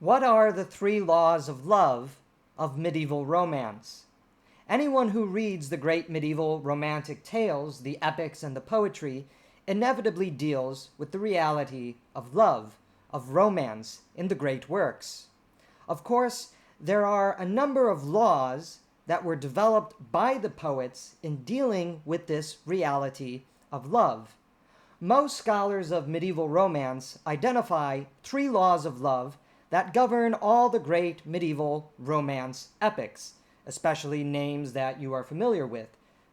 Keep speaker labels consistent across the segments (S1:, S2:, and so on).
S1: What are the three laws of love of medieval romance? Anyone who reads the great medieval romantic tales, the epics and the poetry, inevitably deals with the reality of love, of romance in the great works. Of course, there are a number of laws that were developed by the poets in dealing with this reality of love. Most scholars of medieval romance identify three laws of love that govern all the great medieval romance epics, especially names that you are familiar with: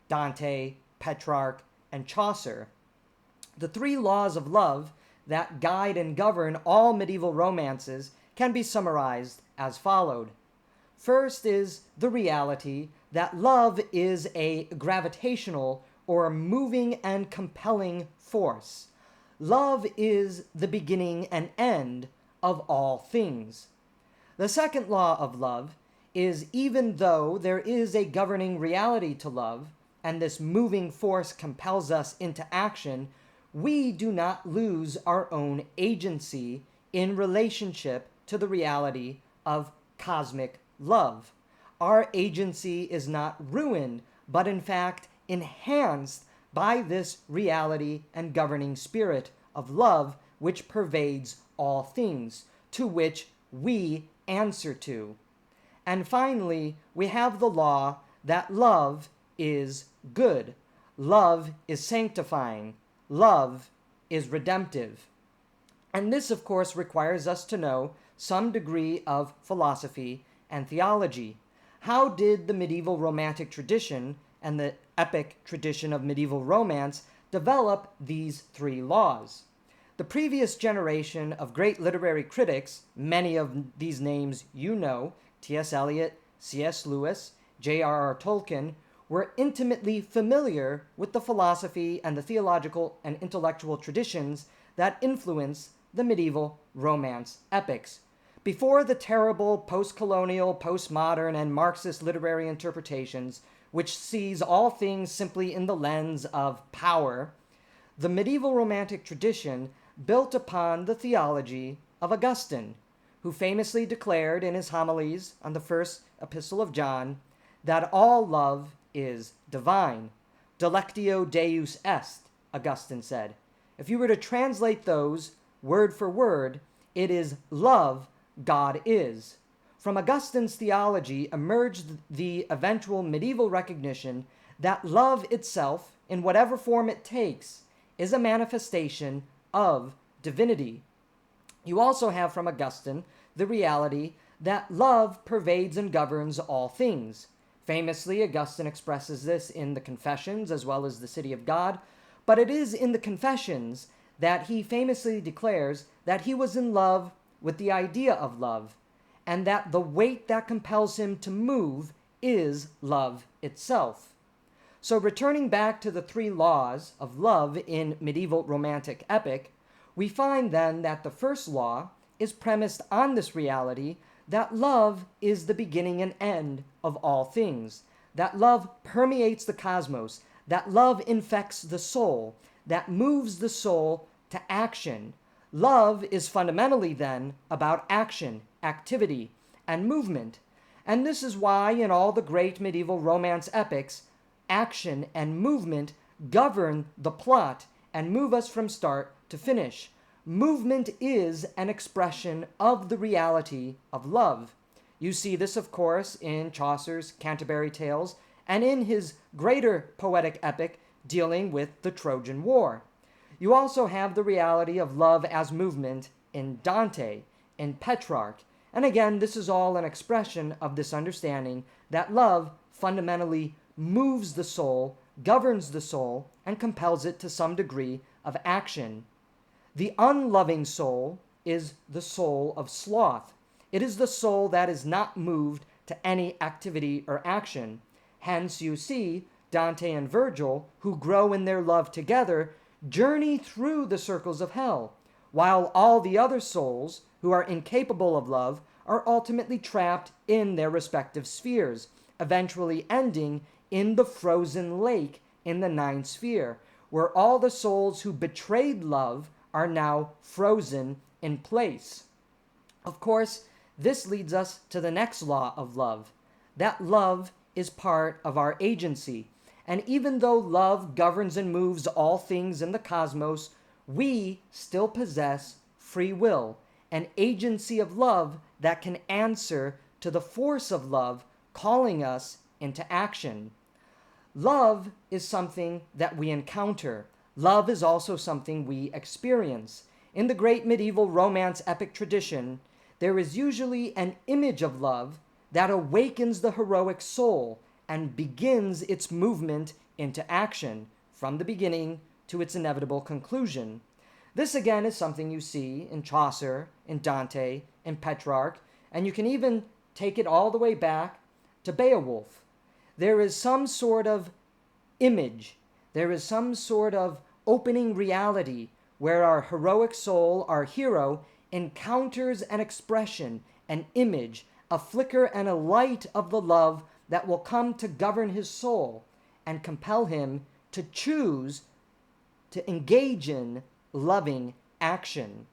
S1: Dante, Petrarch, and Chaucer. The three laws of love that guide and govern all medieval romances can be summarized as followed. First is the reality that love is a gravitational or moving and compelling force. Love is the beginning and end of all things. The second law of love is, even though there is a governing reality to love, and this moving force compels us into action, we do not lose our own agency in relationship to the reality of cosmic love. Our agency is not ruined, but in fact enhanced by this reality and governing spirit of love which pervades all things, to which we answer to. And finally, we have the law that love is good, love is sanctifying, love is redemptive. And this, of course, requires us to know some degree of philosophy and theology. How did the medieval romantic tradition and the epic tradition of medieval romance develop these three laws? The previous generation of great literary critics, many of these names you know, T.S. Eliot, C.S. Lewis, J.R.R. Tolkien, were intimately familiar with the philosophy and the theological and intellectual traditions that influence the medieval romance epics. Before the terrible post-colonial, postmodern, and Marxist literary interpretations, which sees all things simply in the lens of power, the medieval romantic tradition built upon the theology of Augustine, who famously declared in his homilies on the first epistle of John that all love is divine. Delectio Deus est, Augustine said. If you were to translate those word for word, it is love God is. From Augustine's theology emerged the eventual medieval recognition that love itself, in whatever form it takes, is a manifestation of divinity. You also have from Augustine the reality that love pervades and governs all things. Famously, Augustine expresses this in the Confessions as well as the City of God, but it is in the Confessions that he famously declares that he was in love with the idea of love, and that the weight that compels him to move is love itself. So returning back to the three laws of love in medieval romantic epic, we find then that the first law is premised on this reality that love is the beginning and end of all things, that love permeates the cosmos, that love infects the soul, that moves the soul to action. Love is fundamentally then about action, activity, and movement. And this is why in all the great medieval romance epics, action and movement govern the plot and move us from start to finish. Movement is an expression of the reality of love. You see this, of course, in Chaucer's Canterbury Tales and in his greater poetic epic dealing with the Trojan War. You also have the reality of love as movement in Dante, in Petrarch, and again, this is all an expression of this understanding that love fundamentally moves the soul, governs the soul, and compels it to some degree of action. The unloving soul is the soul of sloth. It is the soul that is not moved to any activity or action. Hence, you see, Dante and Virgil, who grow in their love together, journey through the circles of hell, while all the other souls, who are incapable of love, are ultimately trapped in their respective spheres, eventually ending in the frozen lake in the ninth sphere, where all the souls who betrayed love are now frozen in place. Of course, This leads us to the next law of love, that love is part of our agency. And even though love governs and moves all things in the cosmos, we still possess free will, an agency of love that can answer to the force of love calling us into action. Love is something that we encounter. Love is also something we experience. In the great medieval romance epic tradition, there is usually an image of love that awakens the heroic soul and begins its movement into action from the beginning to its inevitable conclusion. This again is something you see in Chaucer, in Dante, in Petrarch, and you can even take it all the way back to Beowulf. There is some sort of image, there is some sort of opening reality where our heroic soul, our hero, encounters an expression, an image, a flicker and a light of the love that will come to govern his soul and compel him to choose to engage in loving action.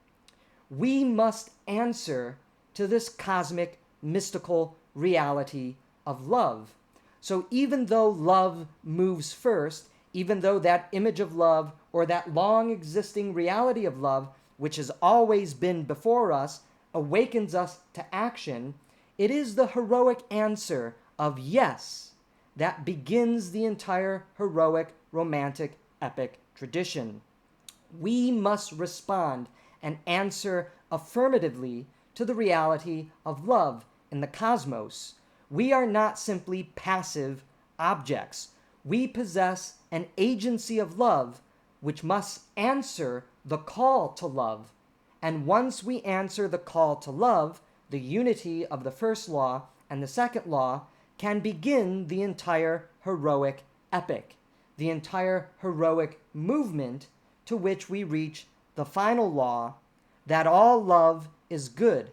S1: We must answer to this cosmic, mystical reality of love. So even though love moves first, even though that image of love or that long existing reality of love, which has always been before us, awakens us to action, it is the heroic answer of yes that begins the entire heroic, romantic, epic tradition. We must respond and answer affirmatively to the reality of love in the cosmos. We are not simply passive objects. We possess an agency of love which must answer the call to love. And once we answer the call to love, the unity of the first law and the second law can begin the entire heroic epic, the entire heroic movement to which we reach the final law that all love is good,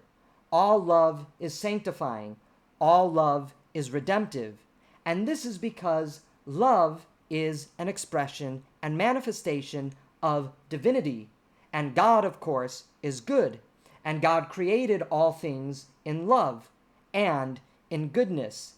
S1: all love is sanctifying, all love is redemptive. And this is because love is an expression and manifestation of divinity. And God, of course, is good. And God created all things in love and in goodness.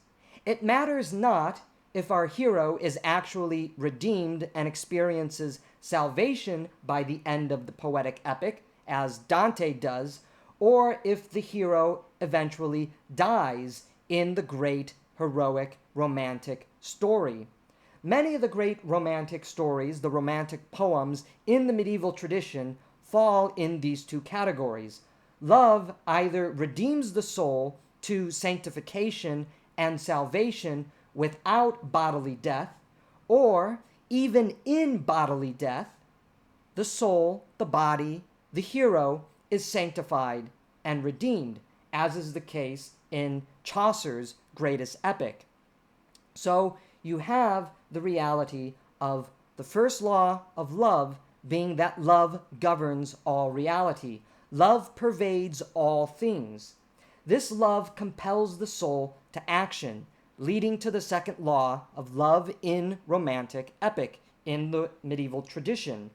S1: It matters not if our hero is actually redeemed and experiences salvation by the end of the poetic epic, as Dante does, or if the hero eventually dies in the great heroic romantic story. Many of the great romantic stories, the romantic poems in the medieval tradition, fall in these two categories. Love either redeems the soul to sanctification and salvation without bodily death, or even in bodily death, the soul, the body, the hero is sanctified and redeemed, as is the case in Chaucer's greatest epic. So you have the reality of the first law of love being that love governs all reality. Love pervades all things. This love compels the soul to action, leading to the second law of love in romantic epic in the medieval tradition,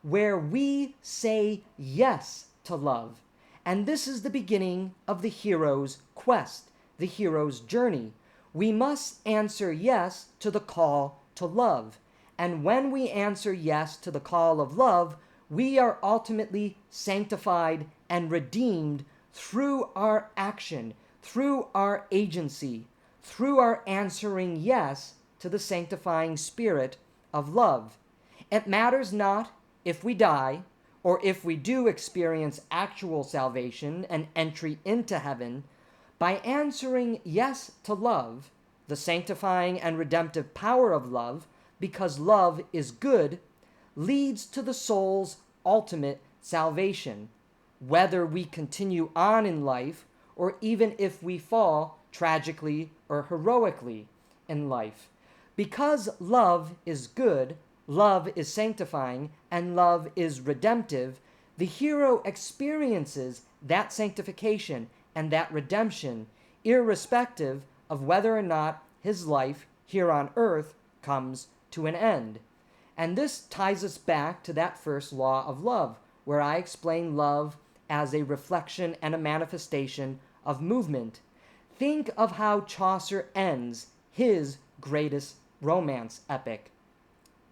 S1: where we say yes to love. And this is the beginning of the hero's quest, the hero's journey. We must answer yes to the call to love. And when we answer yes to the call of love, we are ultimately sanctified and redeemed through our action, through our agency, through our answering yes to the sanctifying spirit of love. It matters not if we die, or if we do experience actual salvation and entry into heaven. By answering yes to love, the sanctifying and redemptive power of love, because love is good, leads to the soul's ultimate salvation, whether we continue on in life or even if we fall tragically or heroically in life. Because love is good, love is sanctifying, and love is redemptive, the hero experiences that sanctification and that redemption, irrespective of whether or not his life here on earth comes to an end. And this ties us back to that first law of love, where I explain love as a reflection and a manifestation of movement, think of how Chaucer ends his greatest romance epic.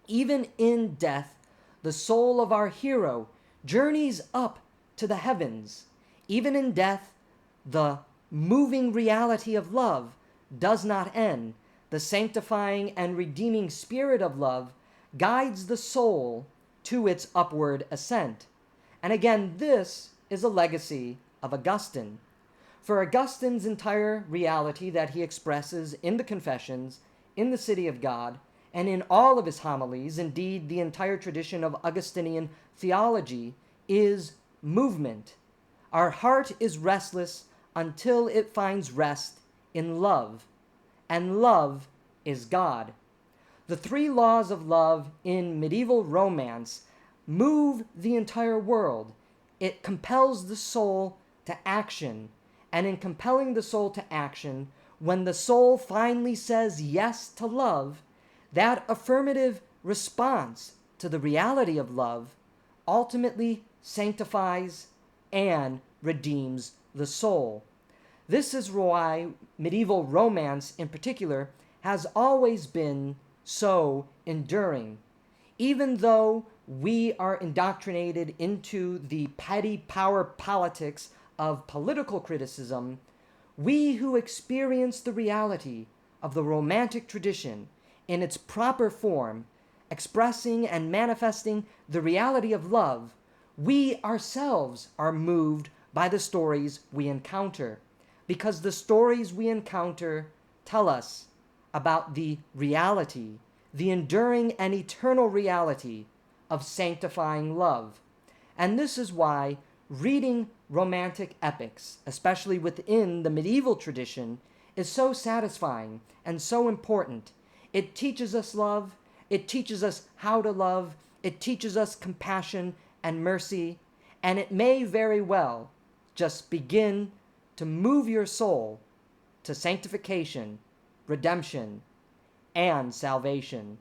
S1: Even in death, the soul of our hero journeys up to the heavens. Even in death, the moving reality of love does not end. The sanctifying and redeeming spirit of love guides the soul to its upward ascent. And again, this is a legacy of Augustine. For Augustine's entire reality that he expresses in the Confessions, in the City of God, and in all of his homilies, indeed the entire tradition of Augustinian theology, is movement. Our heart is restless until it finds rest in love, and love is God. The three laws of love in medieval romance move the entire world. It compels the soul to action, and in compelling the soul to action, when the soul finally says yes to love, that affirmative response to the reality of love ultimately sanctifies and redeems the soul. This is why medieval romance in particular has always been so enduring. Even though we are indoctrinated into the petty power politics of political criticism, we who experience the reality of the romantic tradition in its proper form, expressing and manifesting the reality of love, we ourselves are moved by the stories we encounter, because the stories we encounter tell us about the reality, the enduring and eternal reality of sanctifying love. And this is why reading romantic epics, especially within the medieval tradition, is so satisfying and so important. It teaches us love, it teaches us how to love, it teaches us compassion and mercy, and it may very well just begin to move your soul to sanctification, redemption, and salvation.